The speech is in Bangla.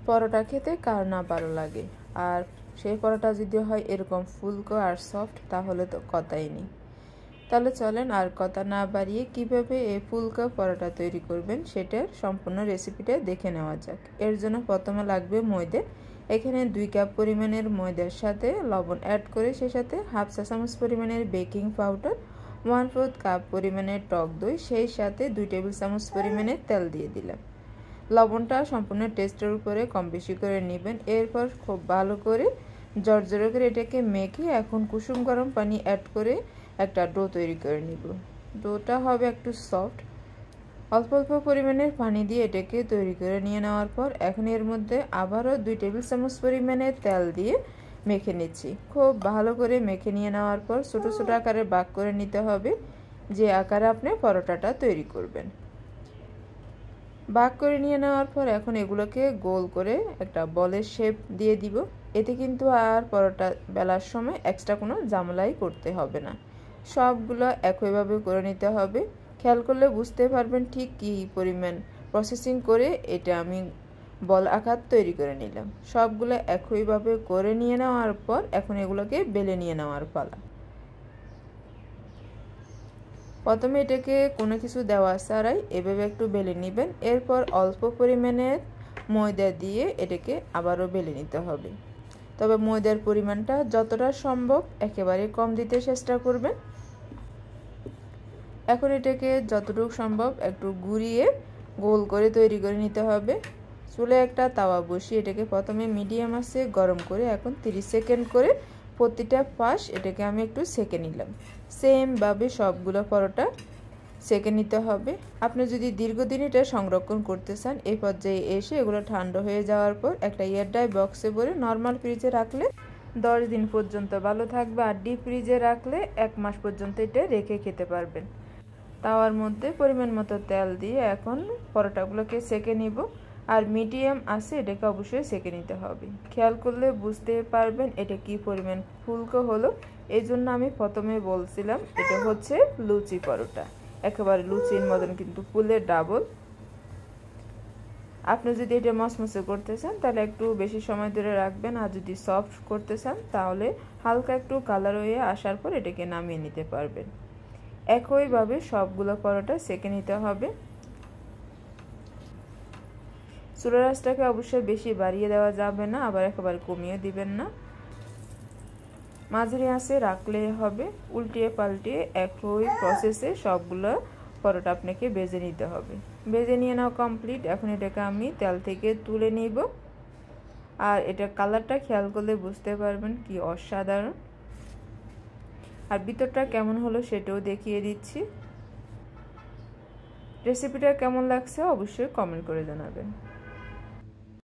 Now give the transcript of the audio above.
পরোটা খেতে কার না ভালো লাগে, আর সেই পরোটা যদি হয় এরকম ফুলকো আর সফট তাহলে তো কথাই নেই। তাহলে চলেন আর কথা না বাড়িয়ে কিভাবে এই ফুলকো পরোটা তৈরি করবেন সেটার সম্পূর্ণ রেসিপিটা দেখে নেওয়া যাক। এর জন্য প্রথমে লাগবে ময়দা। এখানে 2 কাপ পরিমাণের ময়দার সাথে লবণ অ্যাড করে সেই সাথে হাফ চা চামচ পরিমাণের বেকিং পাউডার, 1/4 কাপ পরিমাণের টক দই, সেই সাথে 2 টেবিল চামচ পরিমাণের তেল দিয়ে দিলাম। লবণটা সম্পূর্ণ টেস্টের উপরে কম বেশি করে নেবেন। এরপর খুব ভালো করে জর্জরে করে এটাকে মেখে এখন কুসুম গরম পানি অ্যাড করে একটা ডো তৈরি করে নিব। ডোটা হবে একটু সফট। অল্প অল্প পরিমাণের পানি দিয়ে এটাকে তৈরি করে নিয়ে নেওয়ার পর এখন এর মধ্যে আবারও 2 টেবিল চামচ পরিমাণের তেল দিয়ে মেখে নিচ্ছি। খুব ভালো করে মেখে নিয়ে নেওয়ার পর ছোট ছোট আকারে ভাগ করে নিতে হবে, যে আকারে আপনি পরোটাটা তৈরি করবেন। ভাগ করে নিয়ে নেওয়ার পর এখন এগুলোকে গোল করে একটা বলের শেপ দিয়ে দিব। এতে কিন্তু আর পরোটা বেলার সময় এক্সট্রা কোনো ঝামেলাই করতে হবে না। সবগুলো একইভাবে করে নিতে হবে। খেয়াল করলে বুঝতে পারবেন ঠিক কী পরিমাণ প্রসেসিং করে এটা আমি বল আকার তৈরি করে নিলাম। সবগুলো একইভাবে করে নিয়ে নেওয়ার পর এখন এগুলোকে বেলে নিয়ে নেওয়ার পালা। প্রথমে এটাকে কোনো কিছু দেওয়া ছাড়াই এভাবে একটু বেলে নেবেন। এরপর অল্প পরিমাণের ময়দা দিয়ে এটাকে আবারও বেলে নিতে হবে। তবে ময়দার পরিমাণটা যতটা সম্ভব একেবারে কম দিতে চেষ্টা করবেন। এখন এটাকে যতটুকু সম্ভব একটু ঘুরিয়ে গোল করে তৈরি করে নিতে হবে। চুলে একটা তাওয়া বসিয়ে এটাকে প্রথমে মিডিয়াম আঁচে গরম করে এখন 30 সেকেন্ড করে প্রতিটা পাশ এটাকে আমি একটু সেকে নিলাম। সেমভাবে সবগুলো পরোটা সেকে নিতে হবে। আপনি যদি দীর্ঘদিন এটা সংরক্ষণ করতে চান এই পর্যায়ে এসে এগুলো ঠান্ডা হয়ে যাওয়ার পর একটা এয়ারটাইট বক্সে ভরে নর্মাল ফ্রিজে রাখলে 10 দিন পর্যন্ত ভালো থাকবে, আর ডিপ ফ্রিজে রাখলে 1 মাস পর্যন্ত এটা রেখে খেতে পারবেন। তাওয়ার মধ্যে পরিমাণ মতো তেল দিয়ে এখন পরোটাগুলোকে সেকে নিব, আর মিডিয়াম আছে এটাকে অবশ্যই সেকে নিতে হবে। খেয়াল করলে বুঝতে পারবেন এটা কি পরিমাণ ফুলকো হলো। এই জন্য আমি প্রথমে বলছিলাম এটা হচ্ছে লুচি পরোটা, একেবারে লুচির মতন কিন্তু ফুলের ডাবল। আপনি যদি এটা মচমচে করতে চান তাহলে একটু বেশি সময় ধরে রাখবেন, আর যদি সফট করতে চান তাহলে হালকা একটু কালার হয়ে আসার পর এটাকে নামিয়ে নিতে পারবেন। একইভাবে সবগুলো পরোটা সেকে নিতে হবে। চুলার আঁচটাকে অবশ্যই বেশি বাড়িয়ে দেওয়া যাবে না, আবার একেবারে কমিয়ে দিবেন না, মাঝারি আঁচে রাখলে হবে। উল্টিয়ে পাল্টিয়ে একই প্রসেসে সবগুলো পরোটা আপনাকে ভেজে নিতে হবে। ভেজে নিয়ে নাও কমপ্লিট। এখন এটাকে আমি তেল থেকে তুলে নিব, আর এটা কালারটা খেয়াল করলে বুঝতে পারবেন কি অসাধারণ। আর ভিতরটা কেমন হলো সেটাও দেখিয়ে দিচ্ছি। রেসিপিটা কেমন লাগছে অবশ্যই কমেন্ট করে জানাবেন।